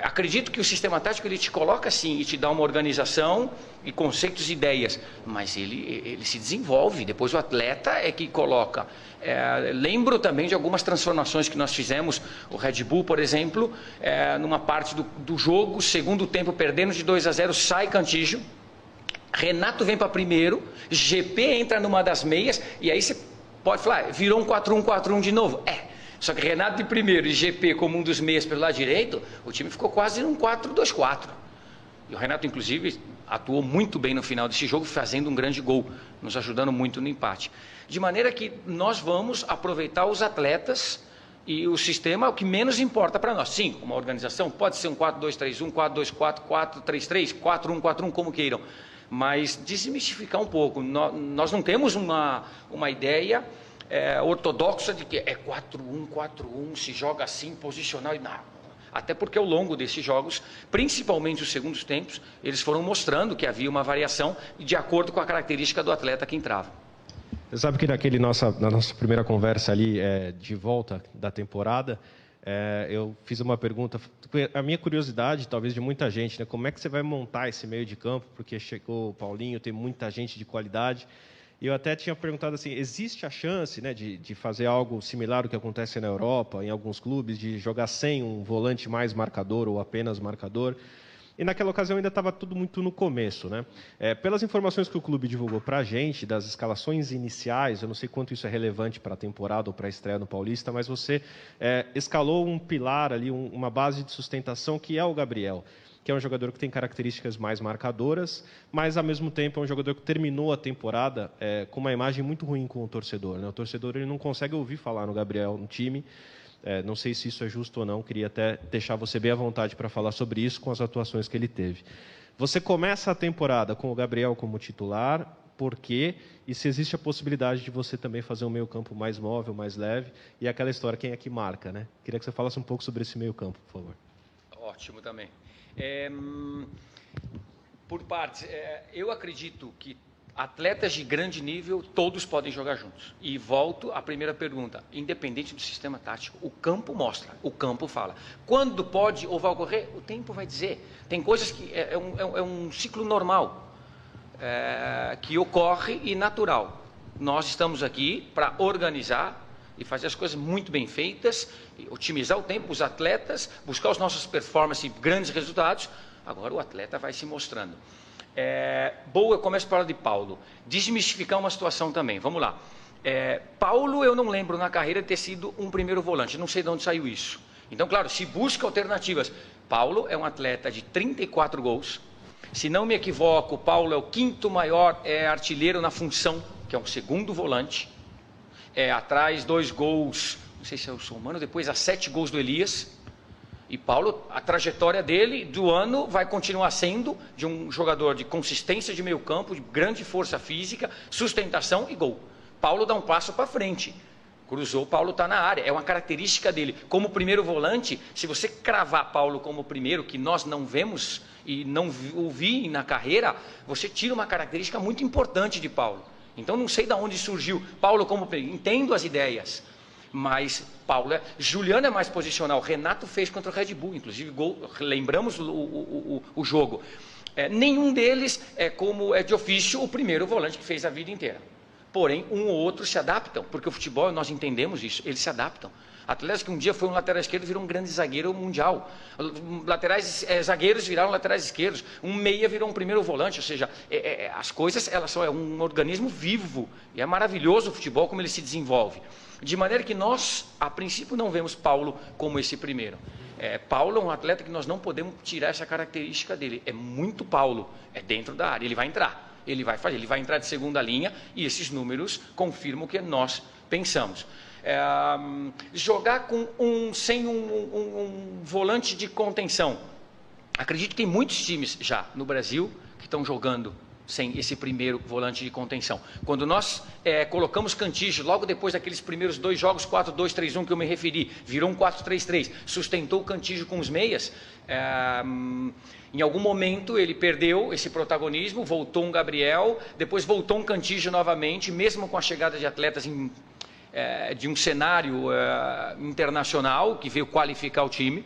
Acredito que o sistema tático ele te coloca assim e te dá uma organização e conceitos e ideias, mas ele se desenvolve. Depois o atleta é que coloca. Lembro também de algumas transformações que nós fizemos. O Red Bull, por exemplo, numa parte do jogo, segundo tempo, perdendo de 2-0, sai Cantígio. Renato vem para primeiro, GP entra numa das meias, e aí você pode falar, virou um 4-1, 4-1 de novo. Só que Renato de primeiro e GP como um dos meias pelo lado direito, o time ficou quase num 4-2-4. E o Renato, inclusive, atuou muito bem no final desse jogo, fazendo um grande gol, nos ajudando muito no empate. De maneira que nós vamos aproveitar os atletas e o sistema é o que menos importa para nós. Sim, uma organização pode ser um 4-2-3-1, 4-2-4, 4-3-3, 4-1, 4-1, como queiram. Mas desmistificar um pouco. Nós não temos uma ideia ortodoxa de que é 4-1, 4-1, se joga assim, posicional e não. Até porque ao longo desses jogos, principalmente os segundos tempos, eles foram mostrando que havia uma variação de acordo com a característica do atleta que entrava. Você sabe que na nossa primeira conversa ali, de volta da temporada, eu fiz uma pergunta, a minha curiosidade, talvez de muita gente, né? Como é que você vai montar esse meio de campo? Porque chegou o Paulinho, tem muita gente de qualidade. E eu até tinha perguntado assim, existe a chance, né, de fazer algo similar ao que acontece na Europa, em alguns clubes, de jogar sem um volante mais marcador ou apenas marcador? E naquela ocasião ainda estava tudo muito no começo, né? Pelas informações que o clube divulgou para a gente, das escalações iniciais, eu não sei quanto isso é relevante para a temporada ou para a estreia no Paulista, mas você escalou um pilar ali, uma base de sustentação que é o Gabriel, que é um jogador que tem características mais marcadoras, mas ao mesmo tempo é um jogador que terminou a temporada com uma imagem muito ruim com o torcedor, né? O torcedor ele não consegue ouvir falar no Gabriel no time. Não sei se isso é justo ou não, queria até deixar você bem à vontade para falar sobre isso com as atuações que ele teve. Você começa a temporada com o Gabriel como titular, por quê? E se existe a possibilidade de você também fazer um meio-campo mais móvel, mais leve, e aquela história, quem é que marca, né? Queria que você falasse um pouco sobre esse meio-campo, por favor. Ótimo também. Por partes, eu acredito que atletas de grande nível, todos podem jogar juntos. E volto à primeira pergunta, independente do sistema tático, o campo mostra, o campo fala. Quando pode ou vai ocorrer, o tempo vai dizer. Tem coisas que é um ciclo normal, que ocorre e natural. Nós estamos aqui para organizar e fazer as coisas muito bem feitas, otimizar o tempo, os atletas, buscar os nossos performances e grandes resultados. Agora o atleta vai se mostrando. Boa, eu começo para falar de Paulo. Desmistificar uma situação também, vamos lá. Paulo, eu não lembro na carreira ter sido um primeiro volante, não sei de onde saiu isso. Então, claro, se busca alternativas. Paulo é um atleta de 34 gols. Se não me equivoco, Paulo é o quinto maior artilheiro na função, que é um segundo volante. Atrás 2 gols, não sei se eu sou humano, depois há 7 gols do Elias. E Paulo, a trajetória dele do ano vai continuar sendo de um jogador de consistência de meio campo, de grande força física, sustentação e gol. Paulo dá um passo para frente. Cruzou, Paulo está na área. É uma característica dele. Como primeiro volante, se você cravar Paulo como primeiro, que nós não vemos e não ouvi na carreira, você tira uma característica muito importante de Paulo. Então não sei de onde surgiu Paulo como primeiro. Entendo as ideias. Mas Paulo Juliano é mais posicional. Renato fez contra o Red Bull, inclusive lembramos o jogo. Nenhum deles como de ofício o primeiro volante que fez a vida inteira. Porém, um ou outro se adaptam, porque o futebol, nós entendemos isso, eles se adaptam. Atletas que um dia foi um lateral esquerdo virou um grande zagueiro mundial. Laterais zagueiros viraram laterais esquerdos. Um meia virou um primeiro volante. Ou seja, as coisas, elas são um organismo vivo. E é maravilhoso o futebol como ele se desenvolve. De maneira que nós, a princípio, não vemos Paulo como esse primeiro. Paulo é um atleta que nós não podemos tirar essa característica dele. É muito Paulo, é dentro da área. Ele vai entrar, ele vai fazer, ele vai entrar de segunda linha e esses números confirmam o que nós pensamos. Jogar sem um volante de contenção. Acredito que tem muitos times já no Brasil que estão jogando sem esse primeiro volante de contenção. Quando nós colocamos Cantígio, logo depois daqueles primeiros 2 jogos, 4-2-3-1 que eu me referi, virou um 4-3-3, sustentou o Cantígio com os meias, em algum momento ele perdeu esse protagonismo, voltou um Gabriel, depois voltou um Cantígio novamente, mesmo com a chegada de atletas de um cenário internacional, que veio qualificar o time,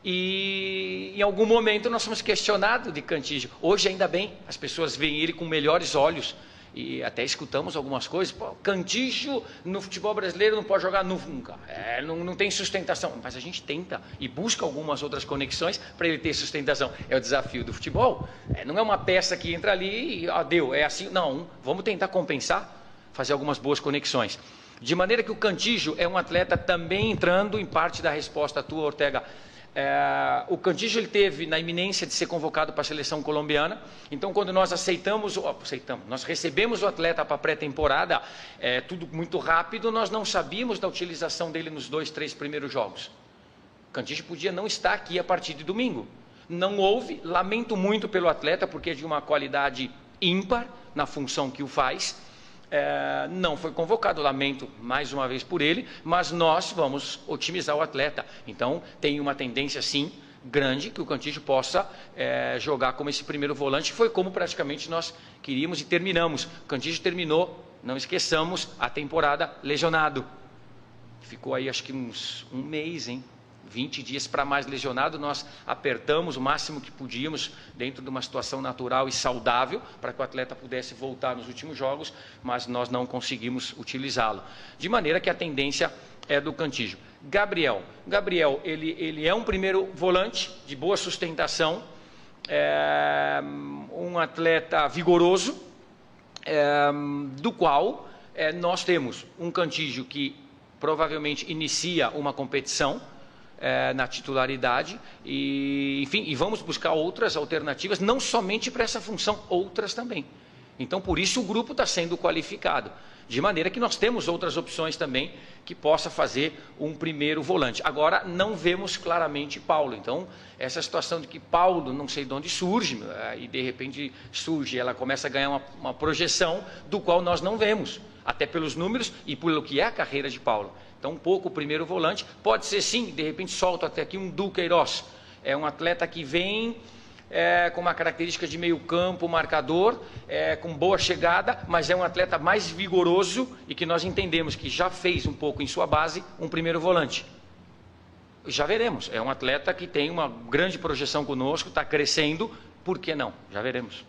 e em algum momento nós fomos questionados de Cantígio. Hoje, ainda bem, as pessoas veem ele com melhores olhos. E até escutamos algumas coisas. Pô, Cantígio no futebol brasileiro não pode jogar nunca. Não tem sustentação. Mas a gente tenta e busca algumas outras conexões para ele ter sustentação. É o desafio do futebol. Não é uma peça que entra ali e deu. É assim. Não, vamos tentar compensar, fazer algumas boas conexões. De maneira que o Cantígio é um atleta também entrando em parte da resposta à tua, Ortega. O Cantígio ele teve na iminência de ser convocado para a seleção colombiana. Então, quando nós nós recebemos o atleta para a pré-temporada, tudo muito rápido, nós não sabíamos da utilização dele nos 2, 3 primeiros jogos. O Cantígio podia não estar aqui a partir de domingo. Não houve, lamento muito pelo atleta, porque é de uma qualidade ímpar na função que o faz. Não foi convocado, lamento mais uma vez por ele, mas nós vamos otimizar o atleta. Então, tem uma tendência, sim, grande, que o Cantígio possa jogar como esse primeiro volante, foi como praticamente nós queríamos e terminamos. O Cantígio terminou, não esqueçamos, a temporada lesionado. Ficou aí, acho que um mês, 20 dias para mais lesionado. Nós apertamos o máximo que podíamos dentro de uma situação natural e saudável para que o atleta pudesse voltar nos últimos jogos, mas nós não conseguimos utilizá-lo. De maneira que a tendência é do Cantígio. Gabriel, ele é um primeiro volante de boa sustentação, um atleta vigoroso, do qual nós temos um Cantígio que provavelmente inicia uma competição, na titularidade e vamos buscar outras alternativas, não somente para essa função, outras também. Então, por isso o grupo está sendo qualificado, de maneira que nós temos outras opções também que possa fazer um primeiro volante. Agora, não vemos claramente Paulo. Então, essa situação de que Paulo, não sei de onde surge, e de repente surge, ela começa a ganhar uma projeção do qual nós não vemos, até pelos números e pelo que é a carreira de Paulo. Então, um pouco o primeiro volante, pode ser sim, de repente solto até aqui um Duqueiroz. É um atleta que vem com uma característica de meio campo, marcador, com boa chegada, mas é um atleta mais vigoroso e que nós entendemos que já fez um pouco em sua base um primeiro volante. Já veremos, é um atleta que tem uma grande projeção conosco, está crescendo, por que não? Já veremos.